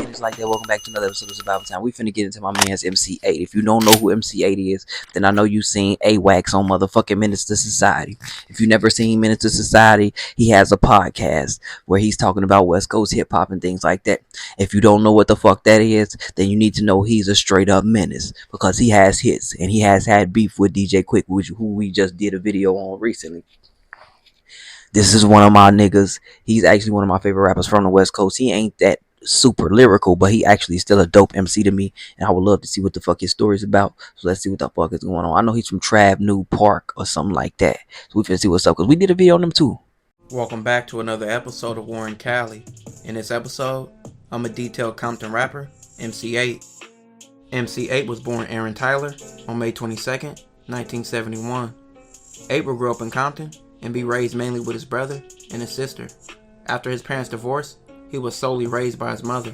It's like that. Welcome back to another episode of Survival Time. We finna get into my man's MC Eiht. If you don't know who MC Eiht is, then I know you seen A-Wax on motherfucking Menace to Society. If you never seen Menace to Society, he has a podcast where he's talking about West Coast hip hop and things like that. If you don't know what the fuck that is, then you need to know he's a straight up menace because he has hits and he has had beef with DJ Quick, who we just did a video on recently. This is one of my niggas. He's actually one of my favorite rappers from the West Coast. He ain't that super lyrical, but he actually still a dope MC to me, and I would love to see what the fuck his story's about. So let's see what the fuck is going on. I know he's from Trav New Park or something like that, so we finna see what's up because we did a video on him too. Welcome back to another episode of Warren Cali. In this episode, I'm a detailed Compton rapper, MC Eiht. MC Eiht was born Aaron Tyler on May 22nd, 1971. Eiht will grow up in Compton and be raised mainly with his brother and his sister. After his parents' divorce, he was solely raised by his mother.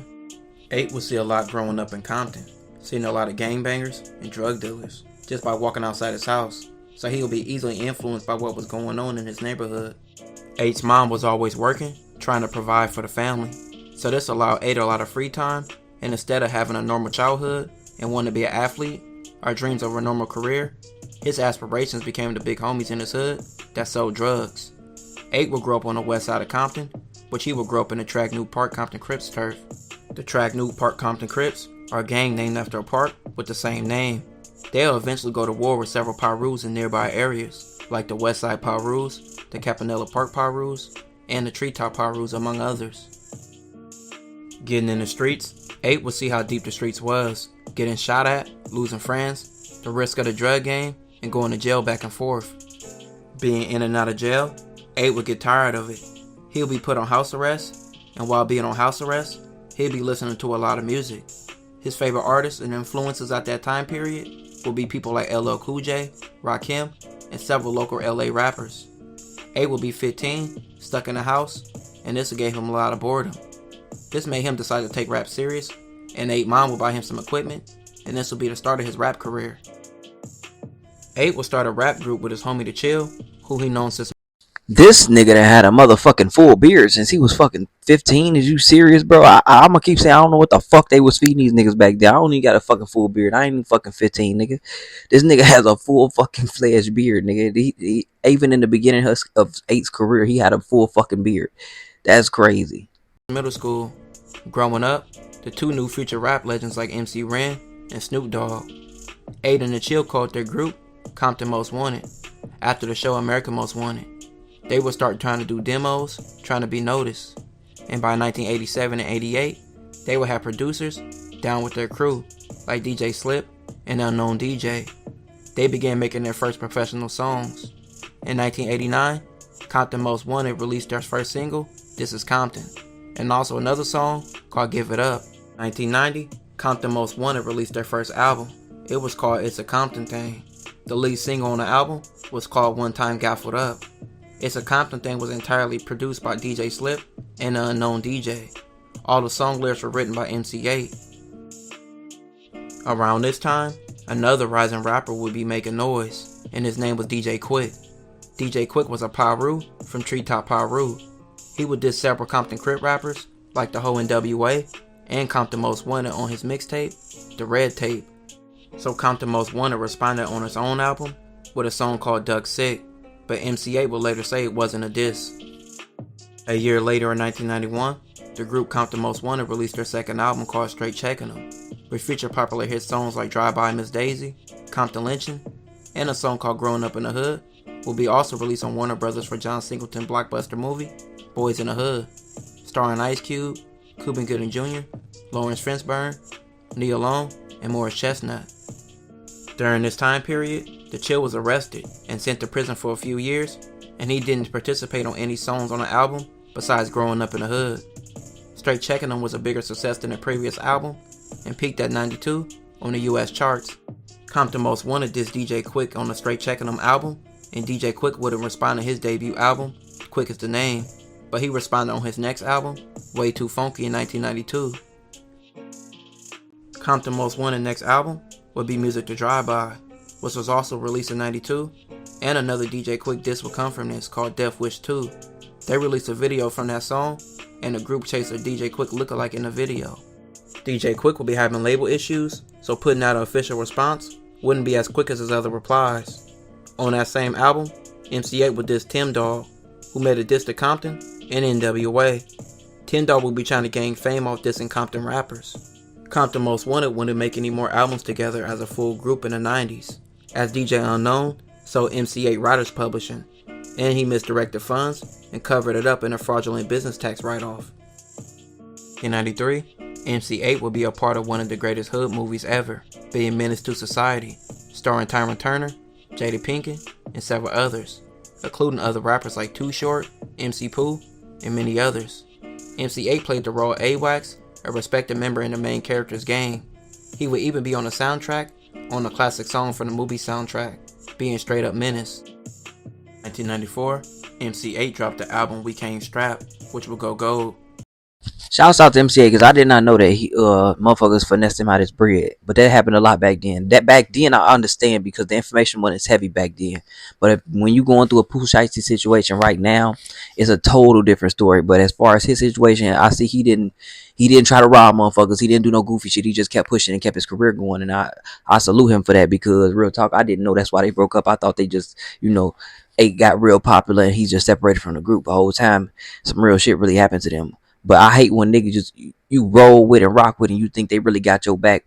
Eiht will see a lot growing up in Compton, seeing a lot of gangbangers and drug dealers just by walking outside his house, so he will be easily influenced by what was going on in his neighborhood. Eiht's mom was always working, trying to provide for the family, so this allowed Eiht a lot of free time, and instead of having a normal childhood and wanting to be an athlete or dreams of a normal career, his aspirations became the big homies in his hood that sold drugs. Eiht will grow up on the west side of Compton, which he will grow up in the Track New Park Compton Crips turf. The Track New Park Compton Crips are a gang named after a park with the same name. They'll eventually go to war with several Pyrus in nearby areas, like the Westside Pyrus, the Campanella Park Pyrus, and the Treetop Pyrus, among others. Getting in the streets, Eiht will see how deep the streets was, getting shot at, losing friends, the risk of the drug game, and going to jail back and forth. Being in and out of jail, Eiht would get tired of it. He'll be put on house arrest, and while being on house arrest, he'll be listening to a lot of music. His favorite artists and influences at that time period will be people like LL Cool J, Rakim, and several local LA rappers. Eiht will be 15, stuck in the house, and this gave him a lot of boredom. This made him decide to take rap serious, and Eiht mom will buy him some equipment, and this will be the start of his rap career. Eiht will start a rap group with his homie The Chill, who he known since. This nigga that had a motherfucking full beard since he was fucking 15. Is you serious, bro? I'ma keep saying I don't know what the fuck they was feeding these niggas back then. I don't even got a fucking full beard. I ain't even fucking 15, nigga. This nigga has a full fucking fledged beard, nigga. He even in the beginning of Eiht's career, he had a full fucking beard. That's crazy. Middle school, growing up, the two new future rap legends like MC Ren and Snoop Dogg. Eiht and The Chill called their group Compton Most Wanted after the show America Most Wanted. They would start trying to do demos, trying to be noticed. And by 1987 and 88, they would have producers down with their crew, like DJ Slip and Unknown DJ. They began making their first professional songs. In 1989, Compton Most Wanted released their first single, This Is Compton, and also another song called Give It Up. 1990, Compton Most Wanted released their first album. It was called It's a Compton Thing. The lead single on the album was called One Time Gaffled Up. It's a Compton Thing was entirely produced by DJ Slip and the Unknown DJ. All the song lyrics were written by MC Eiht. Around this time, another rising rapper would be making noise, and his name was DJ Quick. DJ Quick was a Pyru from Treetop Pyru. He would diss several Compton Crip rappers like the Ho NWA and Compton Most Wanted on his mixtape, The Red Tape. So Compton Most Wanted responded on his own album with a song called Duck Sick, but MC Eiht would later say it wasn't a diss. A year later in 1991, the group Compton Most Wanted released their second album called Straight Checkin' 'Em, which featured popular hit songs like Drive By Miss Daisy, Compton Lynchin', and a song called Growing Up in the Hood, will be also released on Warner Brothers for John Singleton blockbuster movie, Boys in the Hood, starring Ice Cube, Cuba Gooding Jr., Lawrence Fishburne, Nia Long, and Morris Chestnut. During this time period, The Chill was arrested and sent to prison for a few years, and he didn't participate on any songs on the album besides Growing Up in the Hood. Straight Checkin' 'Em was a bigger success than the previous album and peaked at 92 on the US charts. Compton Most Wanted dissed DJ Quick on the Straight Checkin' 'Em album, and DJ Quick wouldn't respond to his debut album, Quick Is the Name, but he responded on his next album, Way Too Funky, in 1992. Compton Most Wanted next album would be Music to Drive By, which was also released in 92, and another DJ Quick diss would come from this called Death Wish 2. They released a video from that song, and the group chased a DJ Quick lookalike in the video. DJ Quick will be having label issues, so putting out an official response wouldn't be as quick as his other replies. On that same album, MC Eiht would diss Tim Dog, who made a diss to Compton and NWA. Tim Dog would be trying to gain fame off dissing Compton rappers. Compton Most Wanted wouldn't make any more albums together as a full group in the 90s, as DJ Unknown sold MC Eiht Writers Publishing, and he misdirected funds and covered it up in a fraudulent business tax write-off. In 93, MC Eiht would be a part of one of the greatest hood movies ever, being Menace to Society, starring Tyron Turner, Jada Pinkett, and several others, including other rappers like Too Short, MC Pooh, and many others. MC Eiht played the role of AWAX, a respected member in the main character's gang. He would even be on the soundtrack on the classic song from the movie soundtrack, being Straight Up Menace. 1994, MC Eiht dropped the album We Came Strapped, which would go gold. Shouts out to MC Eiht, because I did not know that he motherfuckers finessed him out his bread. But that happened a lot back then. That back then I understand because the information wasn't as heavy back then. But when you going through a Pooh Shiesty situation right now, it's a total different story. But as far as his situation, I see he didn't try to rob motherfuckers. He didn't do no goofy shit. He just kept pushing and kept his career going. And I salute him for that, because real talk, I didn't know that's why they broke up. I thought they just, Eiht got real popular and he just separated from the group the whole time. Some real shit really happened to them. But I hate when niggas just you roll with and rock with and you think they really got your back,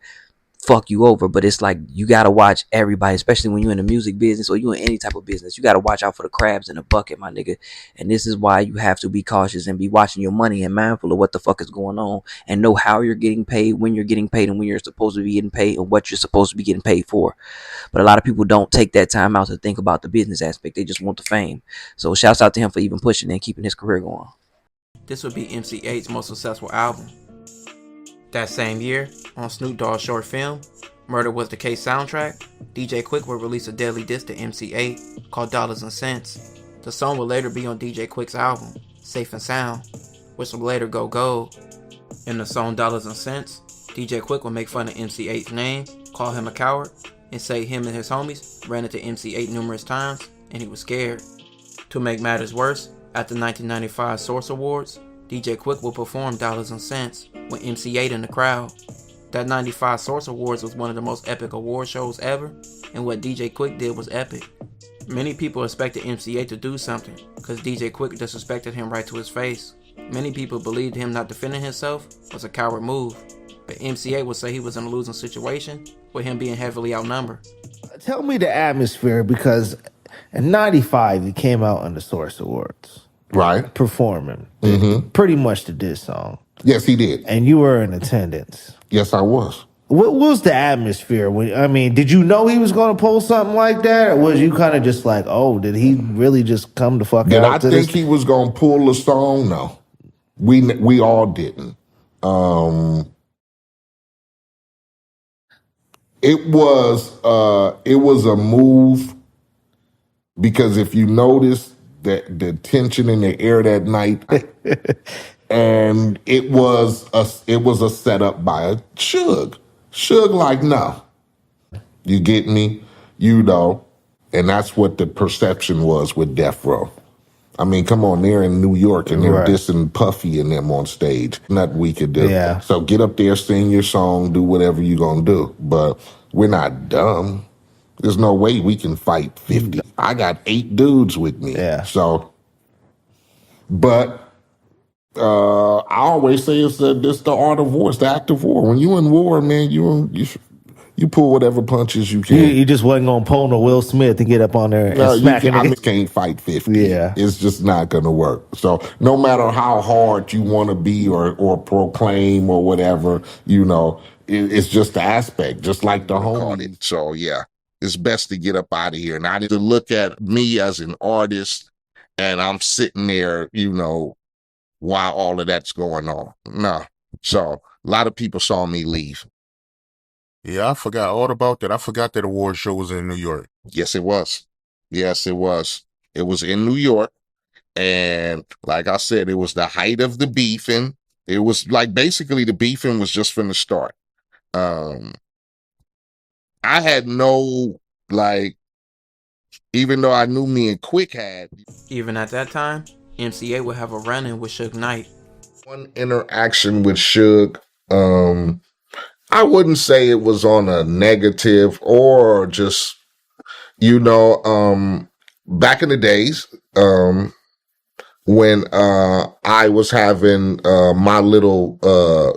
fuck you over. But it's like you gotta watch everybody, especially when you're in the music business or you in any type of business. You gotta watch out for the crabs in the bucket, my nigga. And this is why you have to be cautious and be watching your money and mindful of what the fuck is going on, and know how you're getting paid, when you're getting paid, and when you're supposed to be getting paid, and what you're supposed to be getting paid for. But a lot of people don't take that time out to think about the business aspect. They just want the fame. So shouts out to him for even pushing and keeping his career going. This would be MC Eiht's most successful album. That same year, on Snoop Dogg's short film, Murder Was the Case soundtrack, DJ Quick would release a deadly diss to MC Eiht called Dollars and Cents. The song would later be on DJ Quick's album, Safe and Sound, which would later go gold. In the song Dollars and Cents, DJ Quick would make fun of MC Eiht's name, call him a coward, and say him and his homies ran into MC Eiht numerous times and he was scared. To make matters worse, at the 1995 Source Awards, DJ Quick will perform Dollars and Cents with MC Eiht in the crowd. That 95 Source Awards was one of the most epic award shows ever, and what DJ Quick did was epic. Many people expected MC Eiht to do something, because DJ Quick disrespected him right to his face. Many people believed him not defending himself was a coward move, but MC Eiht would say he was in a losing situation, with him being heavily outnumbered. Tell me the atmosphere, because in 95 he came out on the Source Awards. Right. Performing. Mm-hmm. Pretty much the diss song. Yes, he did. And you were in attendance. Yes, I was. What was the atmosphere? Did you know he was going to pull something like that? Or was you kind of just like, oh, did he really just come to fuck out? Did I think he was going to pull the song? No. We all didn't. It was a move, because if you notice that the tension in the air that night, and it was a setup by Suge. Suge, like, no, you get me, and that's what the perception was with Death Row. I mean, come on, they're in New York and they're dissing Puffy and them on stage. Nothing we could do. Yeah. So get up there, sing your song, do whatever you're gonna do. But we're not dumb. There's no way we can fight 50. I got 8 dudes with me. Yeah. So, but I always say it's the art of war. It's the act of war. When you in war, man, you pull whatever punches you can. You just wasn't going to pull no Will Smith and get up on there and smack him. I can't fight 50. Yeah. It's just not going to work. So no matter how hard you want to be or proclaim or whatever, it's just the aspect, just like the homie. So, yeah, it's best to get up out of here. And I need to look at me as an artist and I'm sitting there, while all of that's going on. No. So a lot of people saw me leave. Yeah, I forgot all about that. I forgot that award show was in New York. Yes, it was. Yes, it was. It was in New York. And like I said, it was the height of the beefing. It was like basically the beefing was just from the start. I had no, even though I knew me and Quick had. Even at that time, MC Eiht would have a run-in with Suge Knight. One interaction with Suge, I wouldn't say it was on a negative or just, back in the days, when I was having my little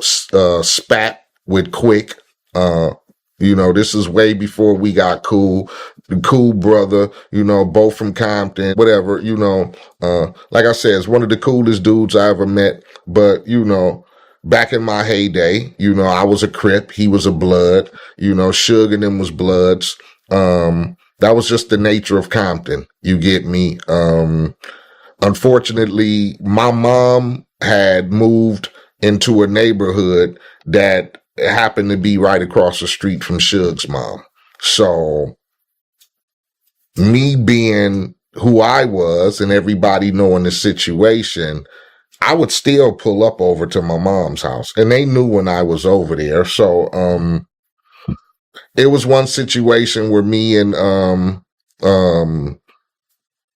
spat with Quick. This is way before we got cool. The cool brother, both from Compton, whatever, like I said, it's one of the coolest dudes I ever met. But, back in my heyday, I was a Crip, he was a Blood, Suge and them was Bloods. That was just the nature of Compton. You get me? Unfortunately, my mom had moved into a neighborhood that happened to be right across the street from Suge's mom. So me being who I was and everybody knowing the situation, I would still pull up over to my mom's house, and they knew when I was over there. So, it was one situation where me and,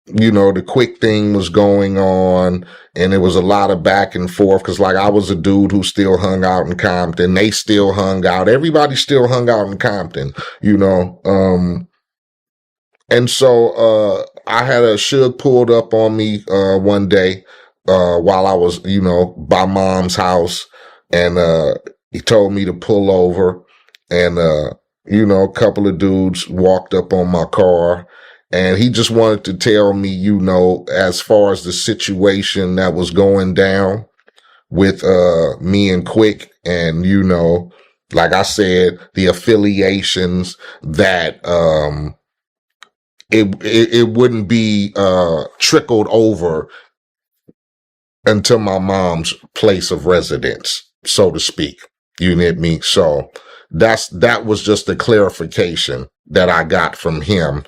the Quick thing was going on, and there was a lot of back and forth because, like, I was a dude who still hung out in Compton. They still hung out. Everybody still hung out in Compton, And so I had a Suge pulled up on me one day while I was, by mom's house, and he told me to pull over, and a couple of dudes walked up on my car. And he just wanted to tell me, as far as the situation that was going down with me and Quick, and like I said, the affiliations that it wouldn't be trickled over until my mom's place of residence, so to speak. You get me? So that was just a clarification that I got from him.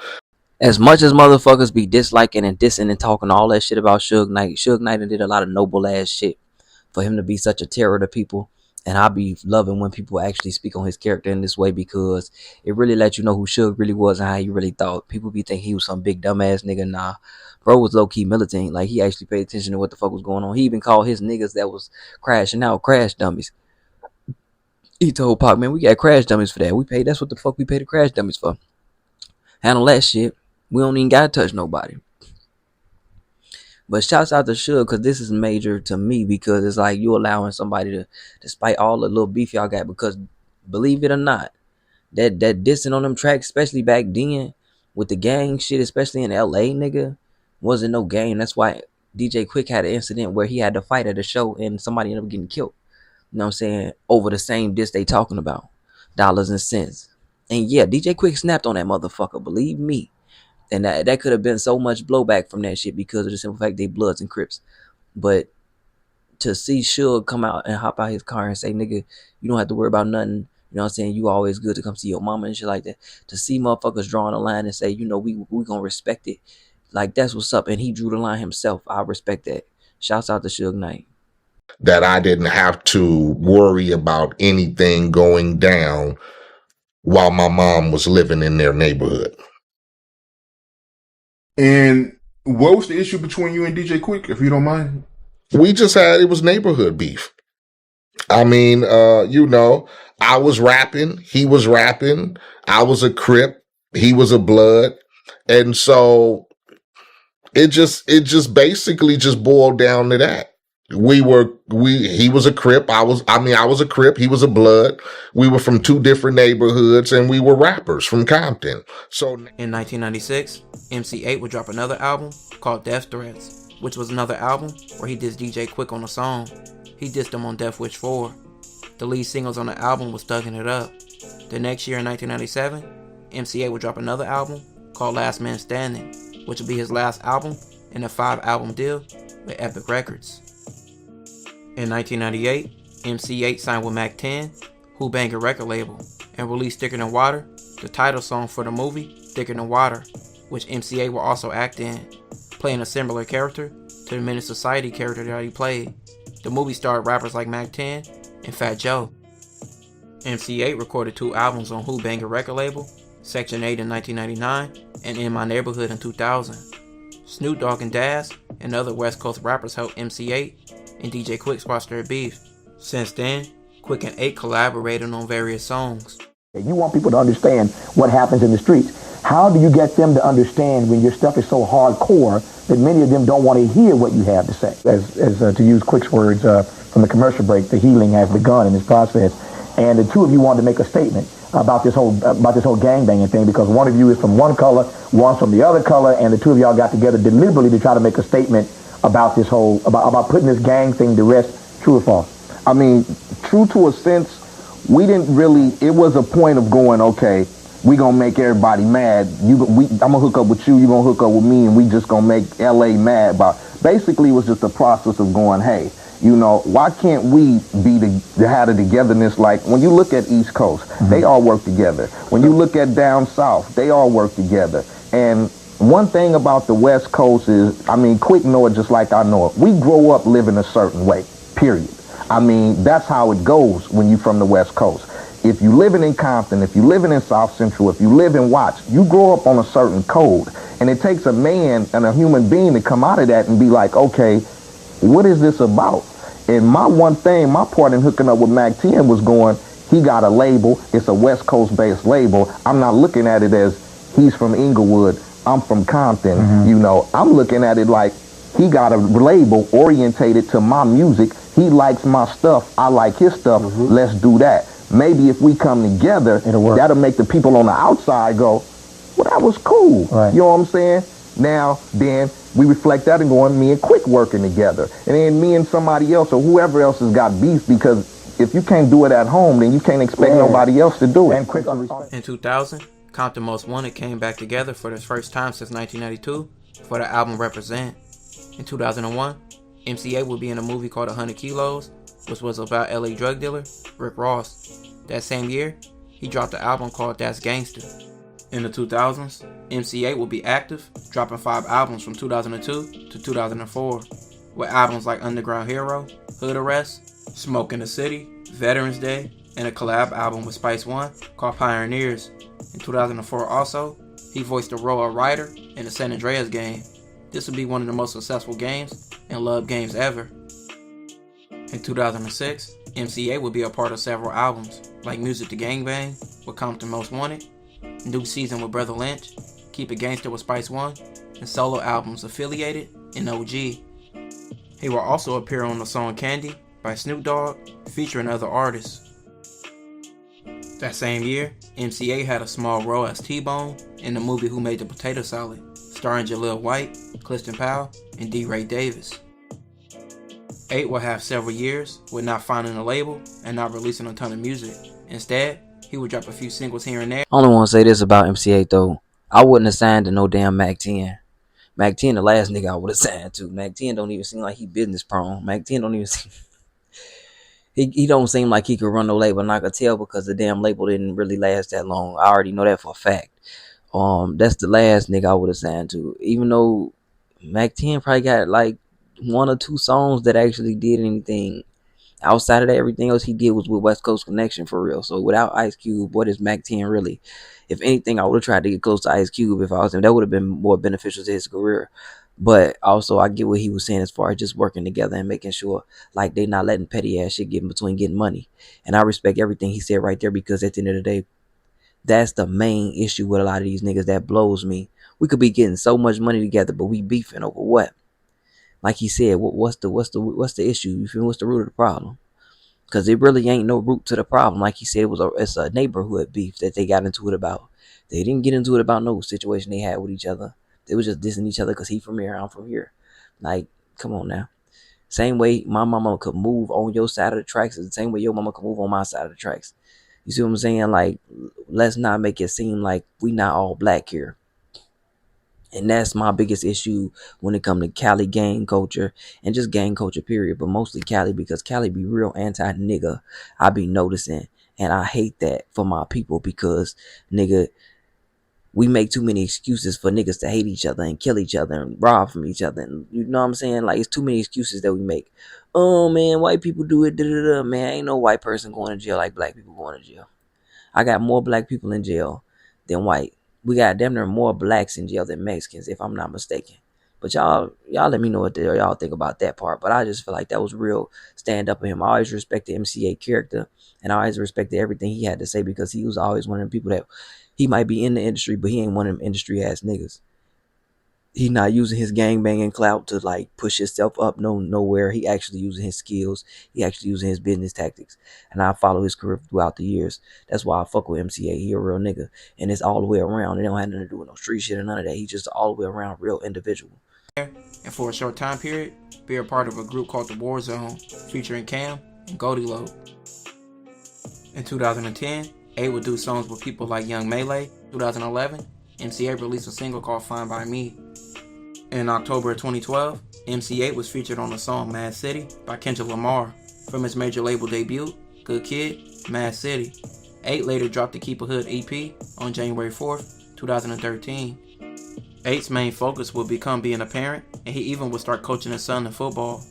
As much as motherfuckers be disliking and dissing and talking all that shit about Suge Knight did a lot of noble ass shit for him to be such a terror to people. And I be loving when people actually speak on his character in this way, because it really lets you know who Suge really was and how he really thought. People be thinking he was some big dumbass nigga. Nah, bro was low key militant. Like, he actually paid attention to what the fuck was going on. He even called his niggas that was crashing out crash dummies. He told Pac, man, we got crash dummies for that. That's what the fuck we pay the crash dummies for. Handle that shit. We don't even gotta touch nobody. But shouts out to Suge, because this is major to me, because it's like you allowing somebody to, despite all the little beef y'all got, because believe it or not, that dissing on them tracks, especially back then with the gang shit, especially in LA, nigga, wasn't no game. That's why DJ Quick had an incident where he had to fight at a show and somebody ended up getting killed. You know what I'm saying? Over the same diss they talking about. Dollars and cents. And yeah, DJ Quick snapped on that motherfucker, believe me. And that could have been so much blowback from that shit because of the simple fact they Bloods and Crips. But to see Suge come out and hop out his car and say, nigga, you don't have to worry about nothing. You know what I'm saying? You always good to come see your mama and shit like that. To see motherfuckers drawing a line and say, we gonna respect it. Like, that's what's up. And he drew the line himself. I respect that. Shouts out to Suge Knight. That I didn't have to worry about anything going down while my mom was living in their neighborhood. And what was the issue between you and DJ Quick, if you don't mind? It was neighborhood beef. I mean, I was rapping, he was rapping, I was a Crip, he was a Blood. And so it just basically just boiled down to that. He was a Crip, I was a Crip, he was a Blood. We were from two different neighborhoods, and we were rappers from Compton. So in 1996, MC Eiht would drop another album called Death Threats, which was another album where he dissed DJ Quick on a song. He dissed him on Death Wish 4. The lead singles on the album was Thuggin' It Up. The next year in 1997, MC Eiht would drop another album called Last Man Standing, which would be his last album in a 5-album deal with Epic Records. In 1998, MC Eiht signed with Mac 10, Who Banger record label, and released Thicker Than Water, the title song for the movie Thicker Than Water, which MC Eiht will also act in, playing a similar character to the Menace Society character that he played. The movie starred rappers like Mac 10 and Fat Joe. MC Eiht recorded 2 albums on Who Banger record label, Section 8 in 1999 and In My Neighborhood in 2000. Snoop Dogg and Daz and other West Coast rappers helped MC Eiht and DJ Quick sparked their beef. Since then, Quick and 8 collaborated on various songs. You want people to understand what happens in the streets. How do you get them to understand when your stuff is so hardcore that many of them don't want to hear what you have to say? As to use Quick's words from the commercial break, the healing has begun in this process. And the two of you wanted to make a statement about this whole gangbanging thing, because one of you is from one color, one's from the other color, and the two of y'all got together deliberately to try to make a statement about this whole about putting this gang thing to rest. True or false? I mean, true to a sense. We didn't really, it was a point of going, okay, we gonna make everybody mad. I'm gonna hook up with you, you gonna hook up with me, and we just gonna make LA mad. But basically it was just a process of going, hey, you know, why can't we have the togetherness? Like when you look at East Coast, they all work together. When you look at down South, they all work together. And one thing about the West Coast is, I mean, Quick know it just like I know it. We grow up living a certain way, period. I mean, that's how it goes when you're from the West Coast. If you living in Compton, if you living in South Central, if you live in Watts, you grow up on a certain code. And it takes a man and a human being to come out of that and be like, okay, what is this about? And my one thing, my part in hooking up with Mac 10 was going, he got a label. It's a West Coast based label. I'm not looking at it as he's from Inglewood, I'm from Compton. Mm-hmm. You know, I'm looking at it like he got a label orientated to my music. He likes my stuff. I like his stuff. Mm-hmm. Let's do that. Maybe if we come together, that'll make the people on the outside go, well, that was cool. Right. You know what I'm saying? Now, then, we reflect that and go on me and Quick working together. And then me and somebody else or whoever else has got beef, because if you can't do it at home, then you can't expect nobody else to do it. And Quick in 2000, Compton Most Wanted came back together for the first time since 1992 for the album Represent. In 2001, MC Eiht would be in a movie called 100 Kilos, which was about LA drug dealer Rick Ross. That same year, he dropped an album called That's Gangsta. In the 2000s, MC Eiht would be active, dropping 5 albums from 2002 to 2004, with albums like Underground Hero, Hood Arrest, Smoke in the City, Veterans Day, and a collab album with Spice One called Pioneers. In 2004 also, he voiced the role of Ryder in the San Andreas game. This would be one of the most successful games and loved games ever. In 2006, MC Eiht would be a part of several albums, like Music to Gangbang with Compton Most Wanted, New Season with Brother Lynch, Keep It Gangsta with Spice One, and solo albums Affiliated and OG. He will also appear on the song Candy by Snoop Dogg, featuring other artists. That same year, MC Eiht had a small role as T-Bone in the movie Who Made the Potato Salad, starring Jaleel White, Clifton Powell, and D. Ray Davis. Eiht will have several years with not finding a label and not releasing a ton of music. Instead, he would drop a few singles here and there. I only want to say this about MC Eiht though. I wouldn't have signed to no damn Mac 10. Mac 10 the last nigga I would have signed to. Mac 10 don't even seem like he business prone. Mac 10 don't even seem... He don't seem like he could run no label, and I could tell because the damn label didn't really last that long. I already know that for a fact. That's the last nigga I would have signed to. Even though Mac 10 probably got like 1 or 2 songs that actually did anything. Outside of that, everything else he did was with West Coast Connection for real. So without Ice Cube, what is Mac 10 really? If anything, I would have tried to get close to Ice Cube if I was him. That would have been more beneficial to his career. But also, I get what he was saying as far as just working together and making sure like they not letting petty ass shit get in between getting money. And I respect everything he said right there, because at the end of the day, that's the main issue with a lot of these niggas that blows me. We could be getting so much money together, but we beefing over what? Like he said, what's the issue? You feel me? What's the root of the problem? Because it really ain't no root to the problem. Like he said, it's a neighborhood beef that they got into it about. They didn't get into it about no situation they had with each other. They was just dissing each other because he from here, I'm from here. Like, come on now. Same way my mama could move on your side of the tracks is the same way your mama could move on my side of the tracks. You see what I'm saying? Like, let's not make it seem like we not all black here. And that's my biggest issue when it comes to Cali gang culture and just gang culture period. But mostly Cali, because Cali be real anti-nigga. I be noticing. And I hate that for my people, because nigga, we make too many excuses for niggas to hate each other and kill each other and rob from each other. And you know what I'm saying? Like, it's too many excuses that we make. Oh man, white people do it. Man, ain't no white person going to jail like black people going to jail. I got more black people in jail than white. We got damn near more blacks in jail than Mexicans, if I'm not mistaken. But y'all let me know what y'all think about that part. But I just feel like that was real stand up of him. I always respected MC Eiht character, and I always respected everything he had to say, because he was always one of the people that he might be in the industry, but he ain't one of them industry ass niggas. He's not using his gangbanging clout to like push himself up nowhere. He actually using his skills. He actually using his business tactics. And I follow his career throughout the years. That's why I fuck with MC Eiht. He a real nigga. And it's all the way around. It don't have nothing to do with no street shit or none of that. He just all the way around real individual. And for a short time period, be a part of a group called the War Zone, featuring Cam and Goldie Loc. In 2010, Eiht would do songs with people like Young Melee. 2011, MC Eiht released a single called Fine By Me. In October of 2012, MC Eiht was featured on the song Mad City by Kendrick Lamar from his major label debut, Good Kid, Mad City. Eiht later dropped the Keep a Hood EP on January 4th, 2013. Eiht's main focus would become being a parent, and he even would start coaching his son in football.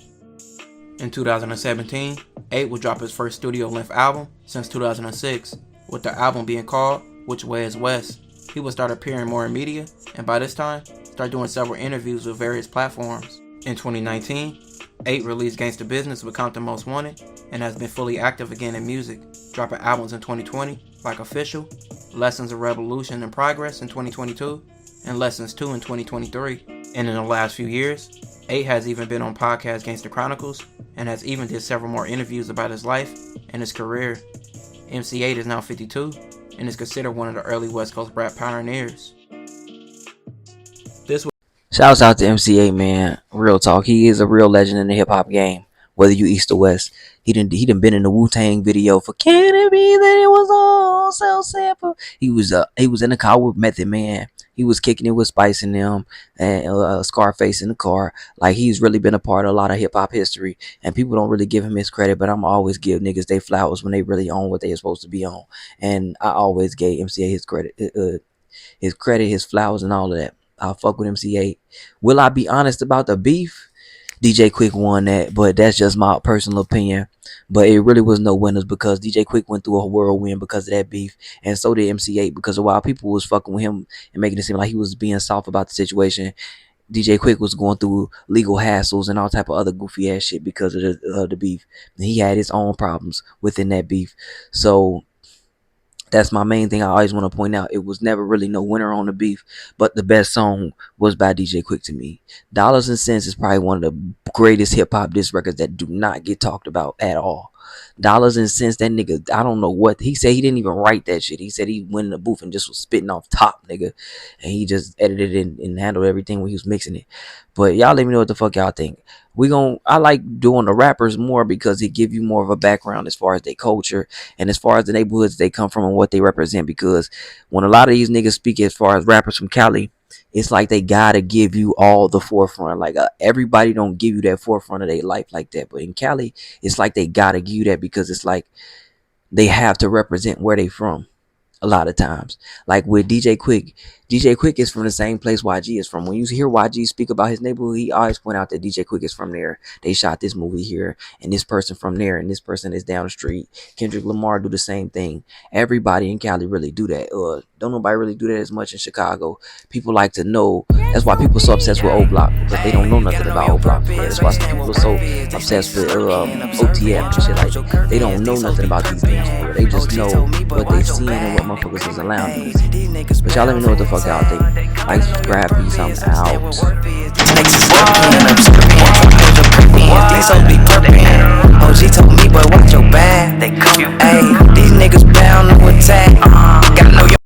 In 2017, Eiht would drop his first studio-length album since 2006, with the album being called Which Way Is West. He would start appearing more in media, and by this time, start doing several interviews with various platforms. In 2019, Eiht released Gangsta Business with Compton Most Wanted, and has been fully active again in music, dropping albums in 2020, like Official, Lessons of Revolution and Progress in 2022, and Lessons 2 in 2023. And in the last few years, Eiht has even been on podcast Gangsta Chronicles, and has even did several more interviews about his life and his career. MC Eiht is now 52, and is considered one of the early West Coast rap pioneers. Shouts out to MC Eiht, man. Real talk. He is a real legend in the hip hop game. Whether you east or west. He done been in the Wu-Tang video for Can It Be That It Was All Self-Sample. He was in the car with Method Man. He was kicking it with Spice and them, and Scarface in the car. Like, he's really been a part of a lot of hip hop history, and people don't really give him his credit, but I'm always give niggas they flowers when they really own what they are supposed to be on. And I always gave MC Eiht his credit, his flowers, and all of that. I'll fuck with MC Eiht. Will I be honest about the beef? DJ Quick won that, but that's just my personal opinion. But it really was no winners, because DJ Quick went through a whirlwind because of that beef, and so did MC Eiht, because while people was fucking with him and making it seem like he was being soft about the situation, DJ Quick was going through legal hassles and all type of other goofy ass shit because of the beef. And he had his own problems within that beef. So that's my main thing I always want to point out. It was never really no winner on the beef, but the best song was by DJ Quick to me. Dollars and Cents is probably one of the greatest hip-hop disc records that do not get talked about at all. Dollars and Cents, that nigga, I don't know what, he said he didn't even write that shit. He said he went in the booth and just was spitting off top, nigga. And he just edited it and handled everything when he was mixing it. But y'all let me know what the fuck y'all think. I like doing the rappers more because it give you more of a background as far as their culture and as far as the neighborhoods they come from and what they represent. Because when a lot of these niggas speak as far as rappers from Cali, it's like they gotta give you all the forefront. Like everybody don't give you that forefront of their life like that. But in Cali, it's like they gotta give you that because it's like they have to represent where they from. A lot of times, like with DJ Quick is from the same place YG is from. When you hear YG speak about his neighborhood, he always point out that DJ Quick is from there. They shot this movie here, and this person from there, and this person is down the street. Kendrick Lamar do the same thing. Everybody in Cali really do that. Don't nobody really do that as much in Chicago. People like to know. That's why people so obsessed with O Block, because they don't know nothing about O Block. That's why people are so obsessed with OTF and shit like that. They don't know nothing about these things. They just know what they seen and what motherfuckers is allowed them to see. But y'all let me know what the fuck y'all think. Like, subscribe, peace, I'm out. OG told me, boy, watch your back.